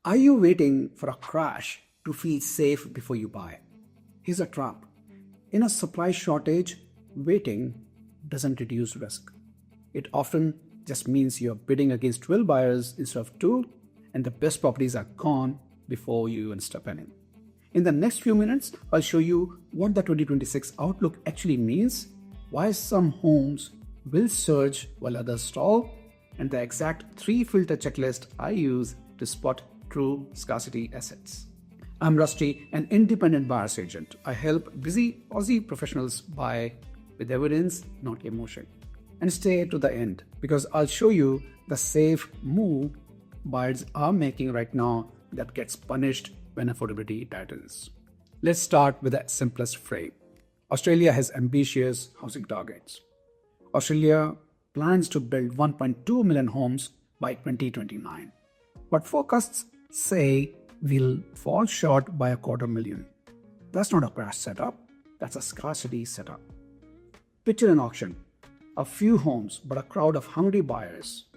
Are you waiting for a crash to feel safe before you buy? Here's a trap. In a supply shortage, waiting doesn't reduce risk. It often just means you're bidding against 12 buyers instead of 2, and the best properties are gone before you even step in. In the next few minutes, I'll show you what the 2026 outlook actually means, why some homes will surge while others stall, and the exact 3 filter checklist I use to spot true scarcity assets. I'm Rasti, an independent buyer's agent. I help busy Aussie professionals buy with evidence, not emotion. And stay to the end because I'll show you the safe move buyers are making right now that gets punished when affordability tightens. Let's start with the simplest frame. Australia has ambitious housing targets. Australia plans to build 1.2 million homes by 2029. But forecasts say we'll fall short by 250,000. That's not a crash setup, that's a scarcity setup. Picture an auction. A few homes, but a crowd of hungry buyers.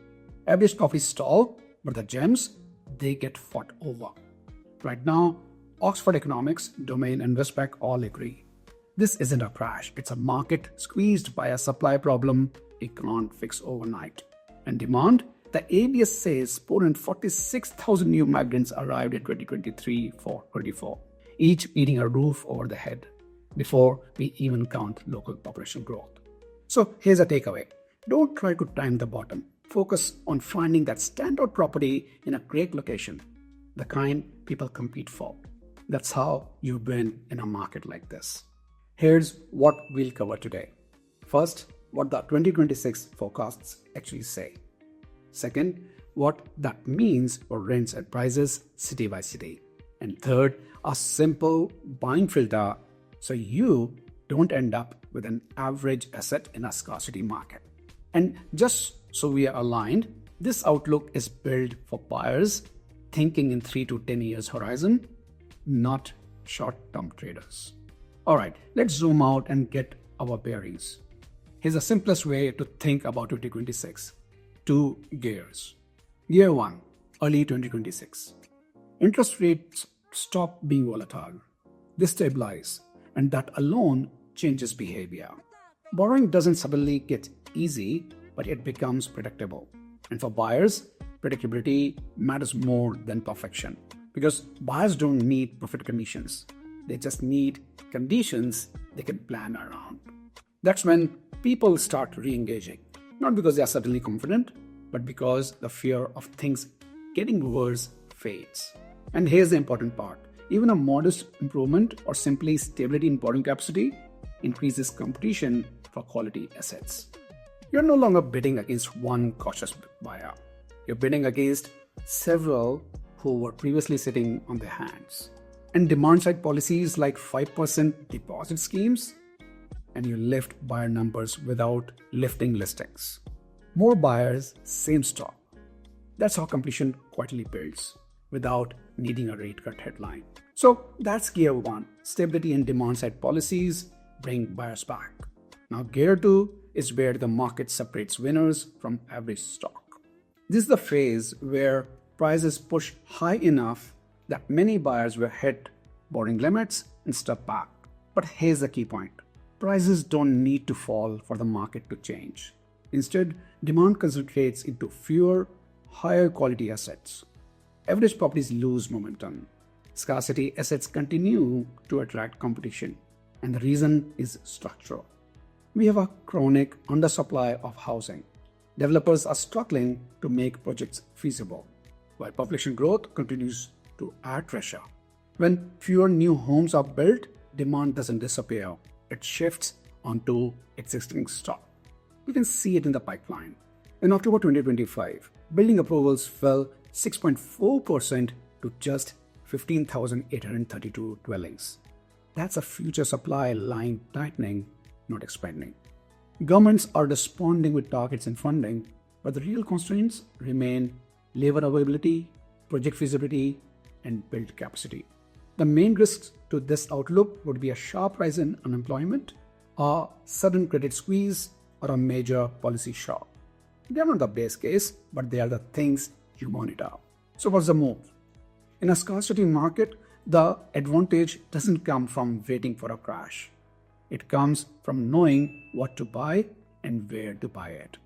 Average properties stall, but the gems, they get fought over. Right now, Oxford Economics, Domain and Westpac all agree. This isn't a crash, it's a market squeezed by a supply problem it can't fix overnight. And demand? The ABS says 446,000 new migrants arrived in 2023-24, each needing a roof over the head before we even count local population growth. So here's a takeaway. Don't try to time the bottom. Focus on finding that standout property in a great location, the kind people compete for. That's how you win in a market like this. Here's what we'll cover today. First, what the 2026 forecasts actually say. Second, what that means for rents and prices city by city. And third, a simple buying filter so you don't end up with an average asset in a scarcity market. And just so we are aligned, this outlook is built for buyers thinking in 3 to 10 years horizon, not short-term traders. All right, let's zoom out and get our bearings. Here's the simplest way to think about 2026. 2 gears. Gear 1, early 2026. Interest rates stop being volatile. They stabilize, and that alone changes behavior. Borrowing doesn't suddenly get easy, but it becomes predictable. And for buyers, predictability matters more than perfection because buyers don't need perfect conditions. They just need conditions they can plan around. That's when people start re-engaging, not because they are suddenly confident, but because the fear of things getting worse fades. And here's the important part. Even a modest improvement or simply stability in borrowing capacity increases competition for quality assets. You're no longer bidding against one cautious buyer. You're bidding against several who were previously sitting on their hands. And demand-side policies like 5% deposit schemes, and you lift buyer numbers without lifting listings. More buyers, same stock. That's how competition quietly builds without needing a rate cut headline. So that's gear 1. Stability and demand-side policies bring buyers back. Now gear 2 is where the market separates winners from average stock. This is the phase where prices push high enough that many buyers will hit borrowing limits and step back. But here's the key point. Prices don't need to fall for the market to change. Instead, demand concentrates into fewer, higher quality assets. Average properties lose momentum. Scarcity assets continue to attract competition, and the reason is structural. We have a chronic undersupply of housing. Developers are struggling to make projects feasible, while population growth continues to add pressure. When fewer new homes are built, demand doesn't disappear. It shifts onto existing stock. You can see it in the pipeline. In October 2025, building approvals fell 6.4% to just 15,832 dwellings. That's a future supply line tightening, not expanding. Governments are responding with targets and funding, but the real constraints remain labor availability, project feasibility, and build capacity. The main risks to this outlook would be a sharp rise in unemployment, a sudden credit squeeze, or a major policy shock. They are not the base case, but they are the things you monitor. So what's the move? In a scarcity market, the advantage doesn't come from waiting for a crash. It comes from knowing what to buy and where to buy it.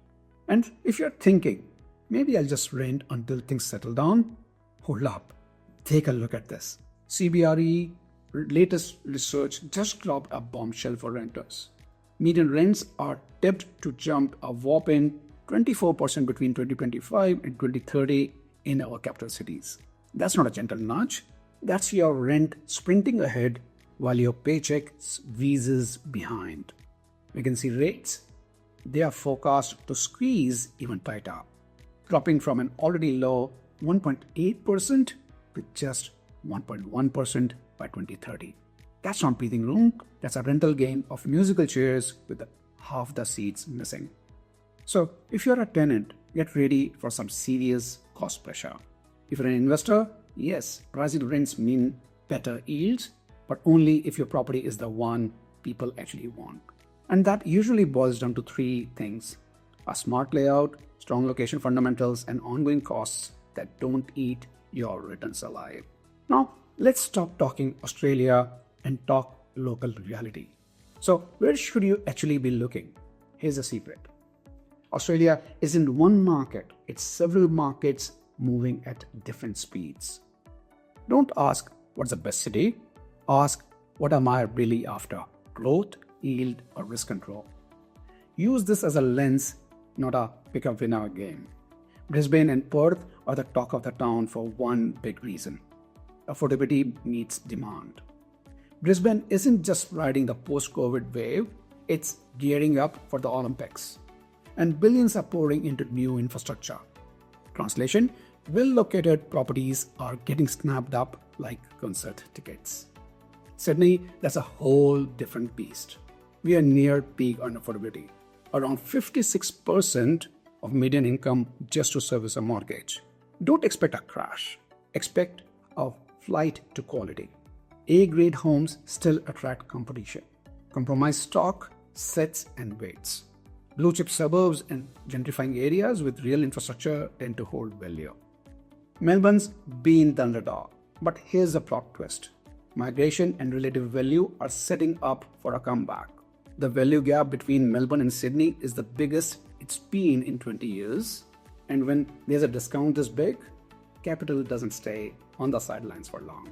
And if you're thinking, maybe I'll just rent until things settle down, hold up. Take a look at this. CBRE latest research just dropped a bombshell for renters. Median rents are tipped to jump a whopping 24% between 2025 and 2030 in our capital cities. That's not a gentle nudge. That's your rent sprinting ahead while your paycheck wheezes behind. We can see rates. They are forecast to squeeze even tighter, dropping from an already low 1.8% to just 1.1% by 2030. That's not breathing room. That's a rental game of musical chairs with half the seats missing. So if you're a tenant, get ready for some serious cost pressure. If you're an investor, yes, rising rents mean better yields, but only if your property is the one people actually want. And that usually boils down to three things: a smart layout, strong location fundamentals, and ongoing costs that don't eat your returns alive. Now, let's stop talking Australia and talk local reality. So, where should you actually be looking? Here's the secret. Australia isn't one market, it's several markets moving at different speeds. Don't ask what's the best city, ask what am I really after: growth, yield, or risk control. Use this as a lens, not a pick a winner game. Brisbane and Perth are the talk of the town for one big reason: affordability meets demand. Brisbane isn't just riding the post-COVID wave, it's gearing up for the Olympics. And billions are pouring into new infrastructure. Translation: well-located properties are getting snapped up like concert tickets. Sydney, that's a whole different beast. We are near peak on affordability. Around 56% of median income just to service a mortgage. Don't expect a crash. Expect a flight to quality. A-grade homes still attract competition. Compromised stock sits and waits. Blue chip suburbs and gentrifying areas with real infrastructure tend to hold value. Melbourne's been the underdog, but here's the plot twist. Migration and relative value are setting up for a comeback. The value gap between Melbourne and Sydney is the biggest it's been in 20 years. And when there's a discount this big, capital doesn't stay on the sidelines for long.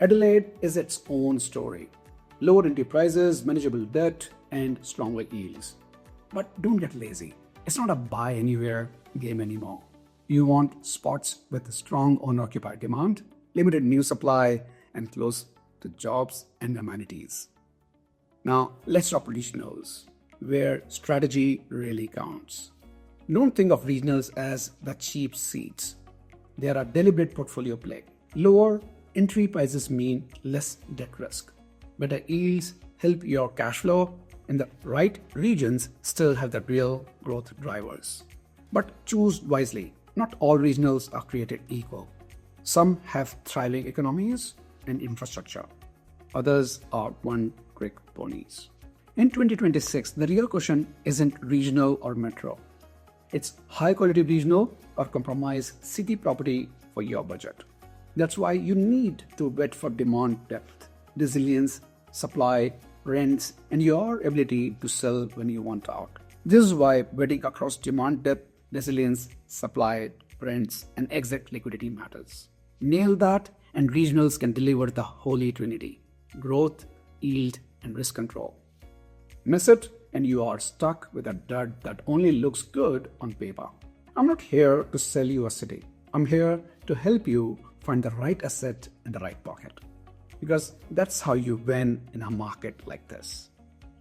Adelaide is its own story. Lower entry prices, manageable debt, and stronger yields. But don't get lazy. It's not a buy anywhere game anymore. You want spots with strong owner-occupied demand, limited new supply, and close to jobs and amenities. Now, let's talk regionals, where strategy really counts. Don't think of regionals as the cheap seats. They are a deliberate portfolio play. Lower entry prices mean less debt risk. Better yields help your cash flow, and the right regions still have the real growth drivers. But choose wisely. Not all regionals are created equal. Some have thriving economies and infrastructure. Others are one-trick ponies. In 2026, the real question isn't regional or metro. It's high-quality regional or compromised city property for your budget. That's why you need to bet for demand depth, resilience, supply, rents, and your ability to sell when you want out. This is why betting across demand depth, resilience, supply, rents, and exit liquidity matters. Nail that, and regionals can deliver the holy trinity: growth, yield, and risk control. Miss it, and you are stuck with a dud that only looks good on paper. I'm not here to sell you a city. I'm here to help you find the right asset in the right pocket. Because that's how you win in a market like this.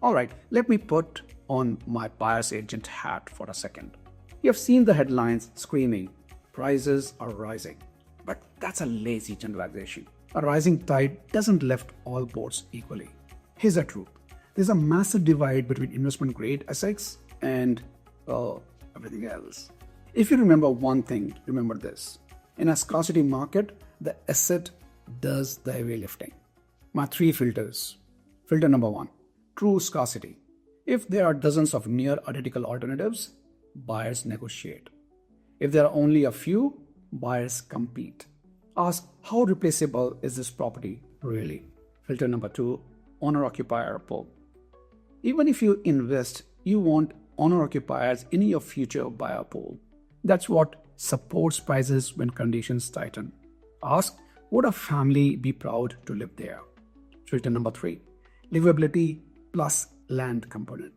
All right, let me put on my buyer's agent hat for a second. You have seen the headlines screaming, prices are rising. But that's a lazy generalization. A rising tide doesn't lift all boats equally. Here's the truth. There's a massive divide between investment grade assets and, everything else. If you remember one thing, remember this. In a scarcity market, the asset does the heavy lifting. My three filters. Filter number one, true scarcity. If there are dozens of near identical alternatives, buyers negotiate. If there are only a few, buyers compete. Ask how replaceable is this property really? Filter number 2, owner-occupier pool. Even if you invest, you want owner-occupiers in your future buyer pool. That's what supports prices when conditions tighten. Ask, would a family be proud to live there? Filter number 3, livability plus land component.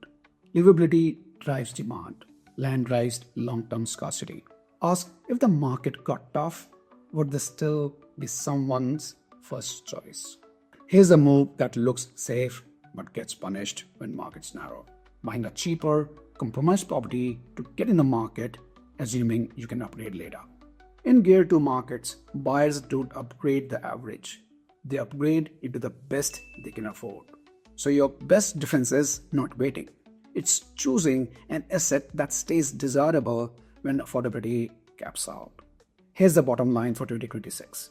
Livability drives demand. Land drives long-term scarcity. Ask, if the market got tough, would this still be someone's first choice? Here's a move that looks safe but gets punished when markets narrow. Buying a cheaper, compromised property to get in the market, assuming you can upgrade later. In Gear 2 markets, buyers don't upgrade the average. They upgrade into the best they can afford. So your best defense is not waiting. It's choosing an asset that stays desirable when affordability caps out. Here's the bottom line for 2026.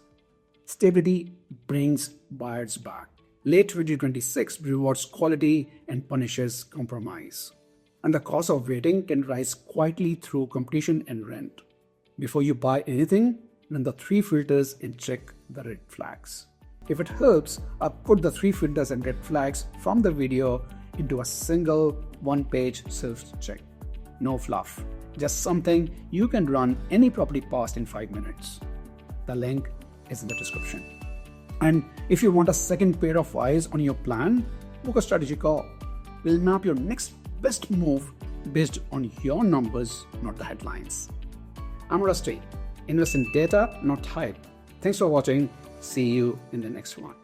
Stability brings buyers back. Late 2026 rewards quality and punishes compromise. And the cost of waiting can rise quietly through competition and rent. Before you buy anything, run the 3 filters and check the red flags. If it helps, I'll put the 3 filters and red flags from the video into a single one-page self-check. No fluff, just something you can run any property past in 5 minutes. The link is in the description. And if you want a second pair of eyes on your plan, book a strategy call. We'll map your next best move based on your numbers, not the headlines. I'm Rasti. Invest in data, not hype. Thanks for watching. See you in the next one.